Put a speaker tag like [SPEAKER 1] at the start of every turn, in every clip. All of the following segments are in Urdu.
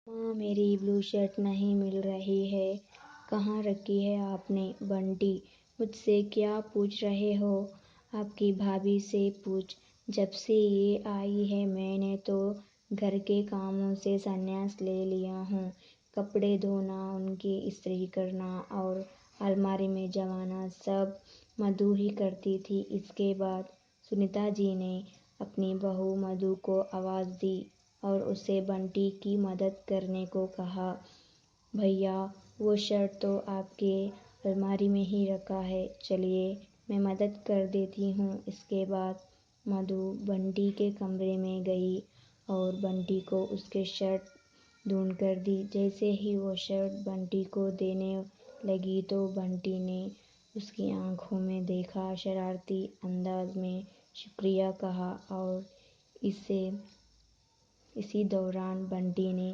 [SPEAKER 1] ماں میری بلو شرٹ نہیں مل رہی ہے، کہاں رکھی ہے آپ نے؟ بنٹی مجھ سے کیا پوچھ رہے ہو؟ آپ کی بھابھی سے پوچھ۔ جب سے یہ آئی ہے میں نے تو گھر کے کاموں سے سنیاس لے لیا ہوں۔ کپڑے دھونا، ان کی استری کرنا اور الماری میں جمانا سب مدھو ہی کرتی تھی۔ اس کے بعد سنیتا جی نے اپنی بہو مدھو کو آواز دی اور اسے بنٹی کی مدد کرنے کو کہا۔ بھیا وہ شرٹ تو آپ کے الماری میں ہی رکھا ہے، چلیے میں مدد کر دیتی ہوں۔ اس کے بعد مدھو بنٹی کے کمرے میں گئی اور بنٹی کو اس کی شرٹ ڈھونڈ کر دی۔ جیسے ہی وہ شرٹ بنٹی کو دینے لگی تو بنٹی نے اس کی آنکھوں میں دیکھا، شرارتی انداز میں شکریہ کہا اور اسی دوران بنٹی نے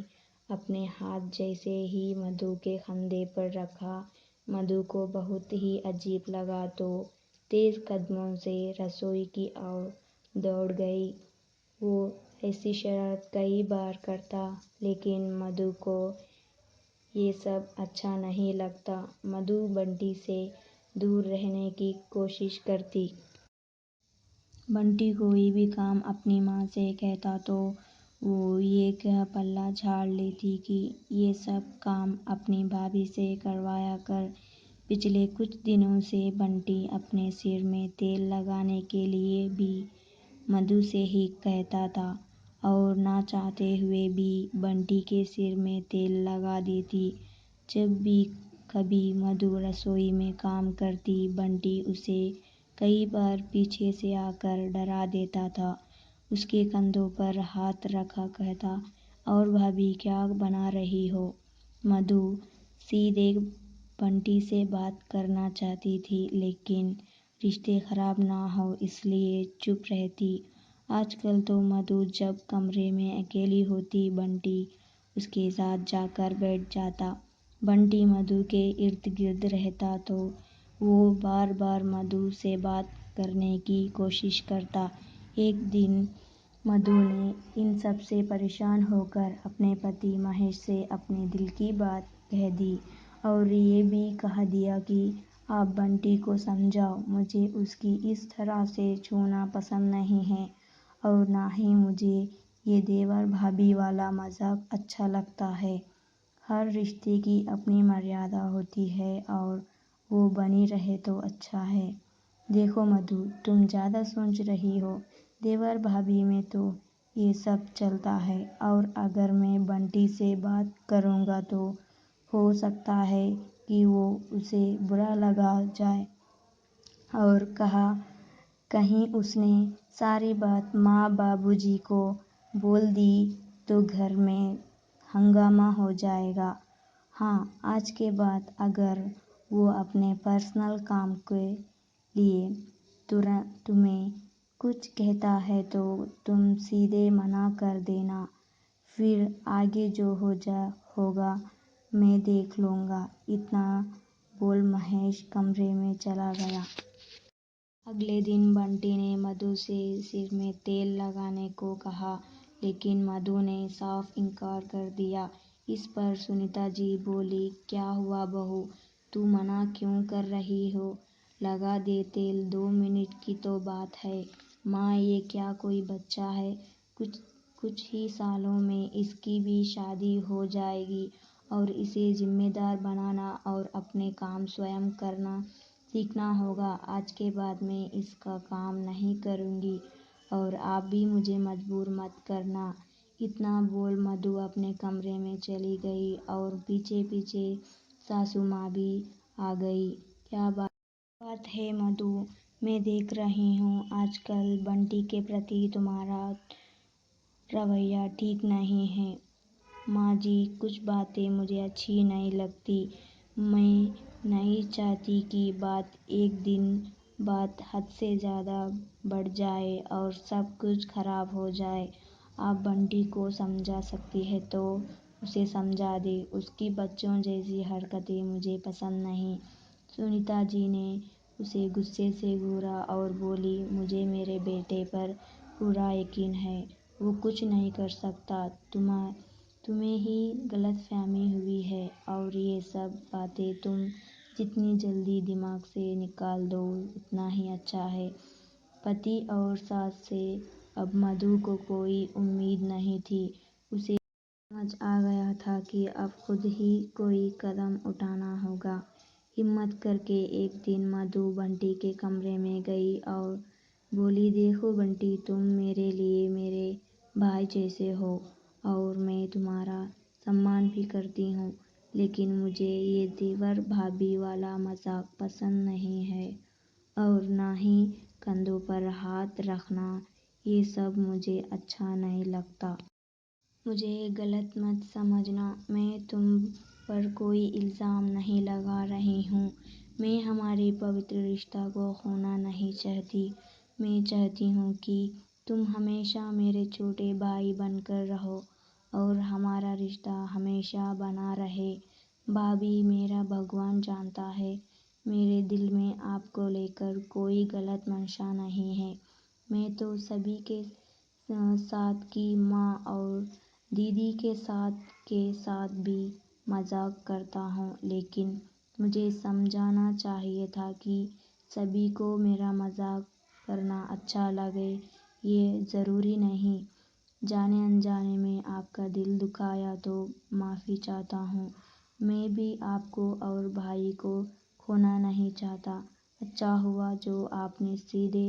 [SPEAKER 1] اپنے ہاتھ جیسے ہی مدھو کے کندھے پر رکھا، مدھو کو بہت ہی عجیب لگا تو تیز قدموں سے رسوئی کی اور دوڑ گئی۔ وہ ایسی شرارت کئی بار کرتا لیکن مدھو کو یہ سب اچھا نہیں لگتا۔ مدھو بنٹی سے دور رہنے کی کوشش کرتی۔ بنٹی کوئی بھی کام اپنی ماں سے کہتا تو وہ یہ کہہ پلہ جھاڑ لیتی کہ یہ سب کام اپنی بھابھی سے کروایا کر۔ پچھلے کچھ دنوں سے بنٹی اپنے سر میں تیل لگانے کے لیے بھی مدھو سے ہی کہتا تھا اور نہ چاہتے ہوئے بھی بنٹی کے سر میں تیل لگا دیتی۔ جب بھی کبھی مدھو رسوئی میں کام کرتی، بنٹی اسے کئی بار پیچھے سے آ کر ڈرا دیتا تھا، اس کے کندھوں پر ہاتھ رکھ کہتا، اور بھابھی کیا بنا رہی ہو؟ مدھو سیدھے بنٹی سے بات کرنا چاہتی تھی لیکن رشتے خراب نہ ہوں اس لیے چپ رہتی۔ آج کل تو مدھو جب کمرے میں اکیلی ہوتی بنٹی اس کے ساتھ جا کر بیٹھ جاتا۔ بنٹی مدھو کے ارد گرد رہتا تو وہ بار بار مدھو سے بات کرنے کی کوشش کرتا۔ ایک دن مدھو نے ان سب سے پریشان ہو کر اپنے پتی مہیش سے اپنے دل کی بات کہہ دی اور یہ بھی کہہ دیا کہ آپ بنٹی کو سمجھاؤ، مجھے اس کی اس طرح سے چھونا پسند نہیں ہے اور نہ ہی مجھے یہ دیور بھابھی والا مذاق اچھا لگتا ہے۔ ہر رشتے کی اپنی مریادا ہوتی ہے اور وہ بنی رہے تو اچھا ہے۔ دیکھو مدھو، تم زیادہ سوچ رہی ہو، دیور بھابھی میں تو یہ سب چلتا ہے اور اگر میں بنٹی سے بات کروں گا تو ہو سکتا ہے کہ وہ اسے برا لگ جائے اور کہیں اس نے ساری بات ماں بابو جی کو بول دی تو گھر میں ہنگامہ ہو جائے گا۔ ہاں، آج کے بعد اگر وہ اپنے پرسنل کام کے لیے تمہیں کچھ کہتا ہے تو تم سیدھے منع کر دینا، پھر آگے جو ہوگا میں دیکھ لوں گا۔ اتنا بول مہیش کمرے میں چلا گیا۔ اگلے دن بنٹی نے مدھو سے سر میں تیل لگانے کو کہا لیکن مدھو نے صاف انکار کر دیا۔ اس پر سنیتا جی بولی، کیا ہوا بہو، تو منع کیوں کر رہی ہو؟ لگا دے تیل، 2 منٹ کی تو بات ہے۔ ماں یہ کیا کوئی بچہ ہے؟ کچھ ہی سالوں میں اس کی بھی شادی ہو جائے گی اور اسے ذمہ دار بننا اور اپنے کام سوئم کرنا سیکھنا ہوگا۔ آج کے بعد میں اس کا کام نہیں کروں گی اور آپ بھی مجھے مجبور مت کرنا۔ اتنا بول مدھو اپنے کمرے میں چلی گئی اور پیچھے پیچھے ساسو ماں بھی آ گئی۔ کیا بات ہے مدھو، میں دیکھ رہی ہوں آج کل بنٹی کے پرتی تمہارا رویہ ٹھیک نہیں ہے۔ ماں جی، کچھ باتیں مجھے اچھی نہیں لگتی۔ میں نہیں چاہتی کہ ایک دن بات حد سے زیادہ بڑھ جائے اور سب کچھ خراب ہو جائے۔ آپ بنٹی کو سمجھا سکتی ہیں تو اسے سمجھا دیں، اس کی بچوں جیسی حرکتیں مجھے پسند نہیں۔ سنیتا جی نے اسے غصے سے گھورا اور بولی، مجھے میرے بیٹے پر پورا یقین ہے، وہ کچھ نہیں کر سکتا، تمہیں ہی غلط فہمی ہوئی ہے اور یہ سب باتیں تم جتنی جلدی دماغ سے نکال دو اتنا ہی اچھا ہے۔ پتی اور ساس سے اب مدھو کو کوئی امید نہیں تھی۔ اسے سمجھ آ گیا تھا کہ اب خود ہی کوئی قدم اٹھانا ہوگا۔ ہمت کر کے ایک دن مدھو بنٹی کے کمرے میں گئی اور بولی، دیکھو بنٹی، تم میرے لیے میرے بھائی جیسے ہو اور میں تمہارا سمان بھی کرتی ہوں، لیکن مجھے یہ دیور بھابھی والا مذاق پسند نہیں ہے اور نہ ہی کندھوں پر ہاتھ رکھنا، یہ سب مجھے اچھا نہیں لگتا۔ مجھے غلط مت سمجھنا، میں تم پر کوئی الزام نہیں لگا رہی ہوں۔ میں ہمارے پوتر رشتہ کو کھونا نہیں چاہتی۔ میں چاہتی ہوں کہ تم ہمیشہ میرے چھوٹے بھائی بن کر رہو اور ہمارا رشتہ ہمیشہ بنا رہے۔ بھابھی، میرا بھگوان جانتا ہے، میرے دل میں آپ کو لے کر کوئی غلط منشا نہیں ہے۔ میں تو سبھی کے ساتھ کی ماں اور دیدی کے ساتھ بھی مذاق کرتا ہوں، لیکن مجھے سمجھنا چاہیے تھا کہ سبھی کو میرا مذاق کرنا اچھا لگے، یہ ضروری نہیں۔ جانے انجانے میں آپ کا دل دکھایا تو معافی چاہتا ہوں۔ میں بھی آپ کو اور بھائی کو کھونا نہیں چاہتا۔ اچھا ہوا جو آپ نے سیدھے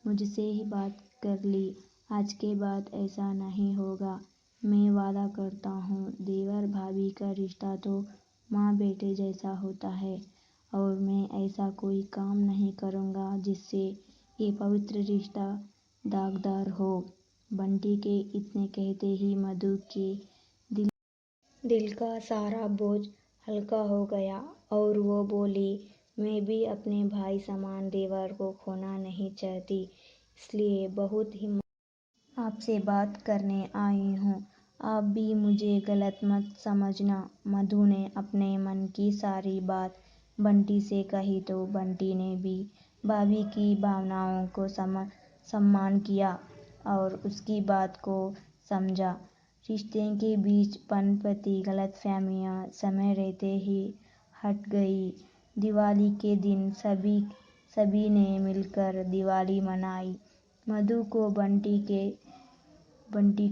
[SPEAKER 1] مجھ سے ہی بات کر لی۔ آج کے بعد ایسا نہیں ہوگا۔ میں وعدہ کرتا ہوں، دیور بھابھی کا رشتہ تو ماں بیٹے جیسا ہوتا ہے اور میں ایسا کوئی کام نہیں کروں گا جس سے یہ پوتر رشتہ داغدار ہو۔ بنٹی کے اتنے کہتے ہی مدھو کے دل کا سارا بوجھ ہلکا ہو گیا اور وہ بولی، میں بھی اپنے بھائی سمان دیور کو کھونا نہیں چاہتی، اس لیے بہت ہمت آپ سے بات کرنے آئی ہوں۔ آپ بھی مجھے غلط مت سمجھنا۔ مدھو نے اپنے من کی ساری بات بنٹی سے کہی تو بنٹی نے بھی بھابھی کی بھاوناؤں کو سمان کیا اور اس کی بات کو سمجھا۔ رشتے کے بیچ پنپتی غلط فہمیاں سمے رہتے ہی ہٹ گئیں۔ دیوالی کے دن سبھی نے مل کر دیوالی منائی۔ مدھو کو بنٹی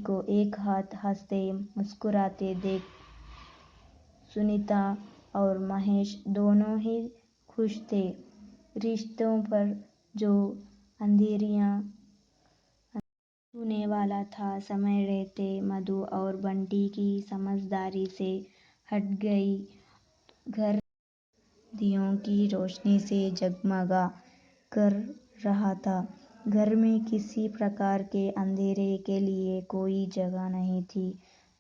[SPEAKER 1] کو ایک ہاتھ ہنستے مسکراتے دیکھ سنیتا اور مہیش دونوں ہی خوش تھے۔ رشتوں پر جو اندھیرا چھونے والا تھا، سمے رہتے مدھو اور بنٹی کی سمجھداری سے ہٹ گئی۔ گھر دیوں کی روشنی سے جگمگا کر رہا تھا۔ گھر میں کسی پرکار کے اندھیرے کے لیے کوئی جگہ نہیں تھی۔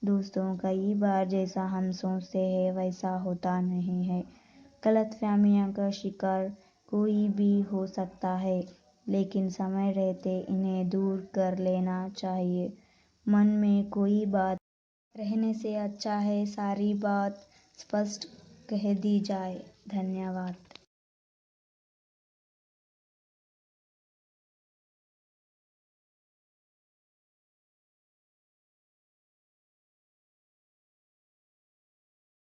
[SPEAKER 1] دوستو، کئی بار جیسا ہم سوچتے ہیں ویسا ہوتا نہیں ہے۔ غلط فہمیوں کا شکار کوئی بھی ہو سکتا ہے، لیکن سمے رہتے انہیں دور کر لینا چاہیے۔ من میں کوئی بات رہنے سے اچھا ہے ساری بات اسپشٹ کہہ دی جائے۔ دھنیہ واد۔